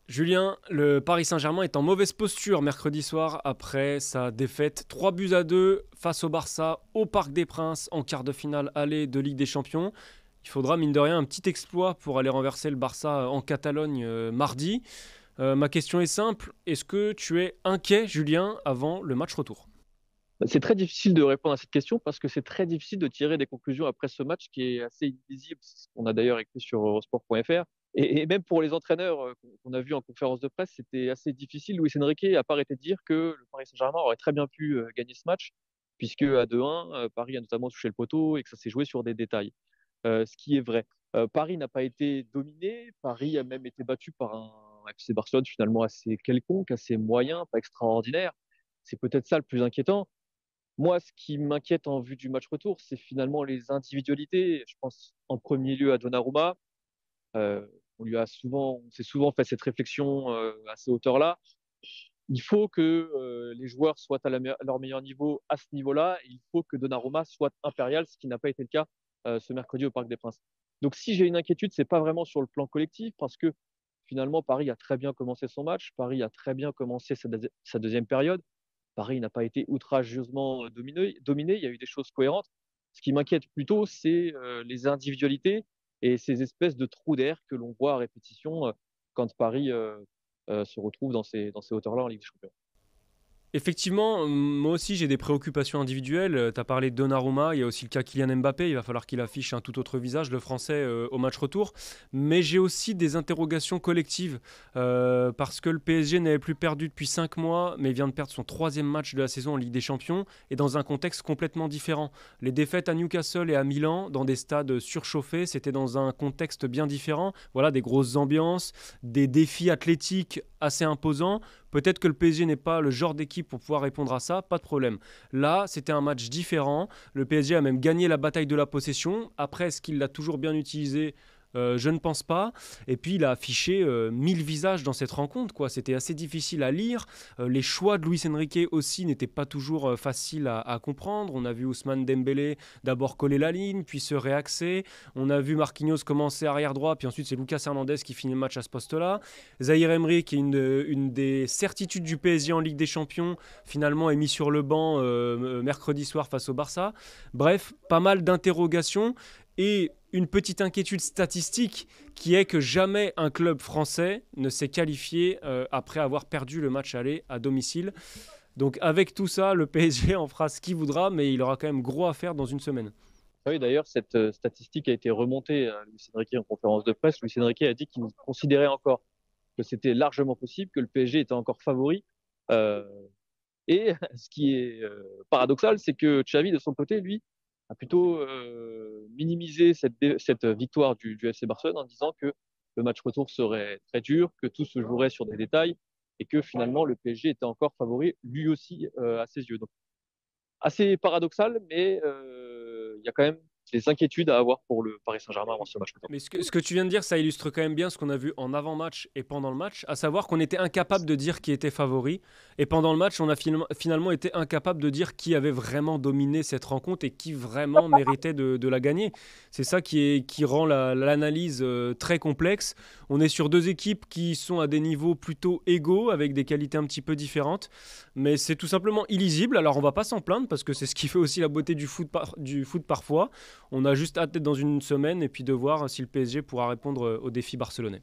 Julien, le Paris Saint-Germain est en mauvaise posture mercredi soir après sa défaite 3-2 face au Barça au Parc des Princes en quart de finale aller de Ligue des Champions. Il faudra mine de rien un petit exploit pour aller renverser le Barça en Catalogne mardi. Ma question est simple, est-ce que tu es inquiet Julien avant le match retour? C'est très difficile de répondre à cette question parce que c'est très difficile de tirer des conclusions après ce match qui est assez illisible. C'est ce qu'on a d'ailleurs écrit sur Eurosport.fr. Et même pour les entraîneurs qu'on a vus en conférence de presse, c'était assez difficile. Luis Enrique n'a pas arrêté de dire que le Paris Saint-Germain aurait très bien pu gagner ce match, puisque à 2-1, Paris a notamment touché le poteau et que ça s'est joué sur des détails. Ce qui est vrai. Paris n'a pas été dominé. Paris a même été battu par un FC Barcelone finalement assez quelconque, assez moyen, pas extraordinaire. C'est peut-être ça le plus inquiétant. Moi, ce qui m'inquiète en vue du match retour, c'est finalement les individualités. Je pense en premier lieu à Donnarumma. Euh, on s'est souvent fait cette réflexion à ces hauteurs-là. Il faut que les joueurs soient à leur meilleur niveau à ce niveau-là. Et il faut que Donnarumma soit impérial, ce qui n'a pas été le cas ce mercredi au Parc des Princes. Donc, si j'ai une inquiétude, c'est pas vraiment sur le plan collectif, parce que finalement, Paris a très bien commencé son match. Paris a très bien commencé sa deuxième période. Paris n'a pas été outrageusement dominé. Il y a eu des choses cohérentes. Ce qui m'inquiète plutôt, c'est les individualités et ces espèces de trous d'air que l'on voit à répétition quand Paris se retrouve dans ces hauteurs-là en Ligue des Champions. Effectivement, moi aussi j'ai des préoccupations individuelles. Tu as parlé de Donnarumma, il y a aussi le cas Kylian Mbappé. Il va falloir qu'il affiche un tout autre visage, le français, au match retour. Mais j'ai aussi des interrogations collectives parce que le PSG n'avait plus perdu depuis 5 mois, mais vient de perdre son troisième match de la saison en Ligue des Champions et dans un contexte complètement différent. Les défaites à Newcastle et à Milan, dans des stades surchauffés, c'était dans un contexte bien différent. Voilà, des grosses ambiances, des défis athlétiques assez imposants. Peut-être que le PSG n'est pas le genre d'équipe pour pouvoir répondre à ça, pas de problème. Là, c'était un match différent. Le PSG a même gagné la bataille de la possession. Après, est-ce qu'il l'a toujours bien utilisé? Je ne pense pas. Et puis, il a affiché 1000 visages dans cette rencontre, quoi. C'était assez difficile à lire. Les choix de Luis Enrique aussi n'étaient pas toujours faciles à comprendre. On a vu Ousmane Dembélé d'abord coller la ligne, puis se réaxer. On a vu Marquinhos commencer arrière droit, puis ensuite c'est Lucas Hernandez qui finit le match à ce poste-là. Zahir Emery, qui est une des certitudes du PSG en Ligue des Champions, finalement est mis sur le banc mercredi soir face au Barça. Bref, pas mal d'interrogations et une petite inquiétude statistique qui est que jamais un club français ne s'est qualifié après avoir perdu le match aller à domicile. Donc avec tout ça, le PSG en fera ce qu'il voudra, mais il aura quand même gros à faire dans une semaine. Oui, d'ailleurs, cette statistique a été remontée à Luis Enrique en conférence de presse. Luis Enrique a dit qu'il considérait encore que c'était largement possible, que le PSG était encore favori. Euh, Et ce qui est paradoxal, c'est que Xavi, de son côté, lui, a plutôt minimisé cette victoire du FC Barcelone en disant que le match retour serait très dur, que tout se jouerait sur des détails et que finalement le PSG était encore favori lui aussi à ses yeux. Donc assez paradoxal, mais il y a quand même des inquiétudes à avoir pour le Paris Saint-Germain avant ce match retour. Mais ce que tu viens de dire, ça illustre quand même bien ce qu'on a vu en avant-match et pendant le match, à savoir qu'on était incapable de dire qui était favori. Et pendant le match, on a finalement été incapable de dire qui avait vraiment dominé cette rencontre et qui vraiment méritait de la gagner. C'est ça qui rend l'analyse très complexe. On est sur deux équipes qui sont à des niveaux plutôt égaux, avec des qualités un petit peu différentes. Mais c'est tout simplement illisible. Alors on va pas s'en plaindre parce que c'est ce qui fait aussi la beauté du foot parfois. On a juste hâte d'être dans une semaine et puis de voir si le PSG pourra répondre au défi barcelonais.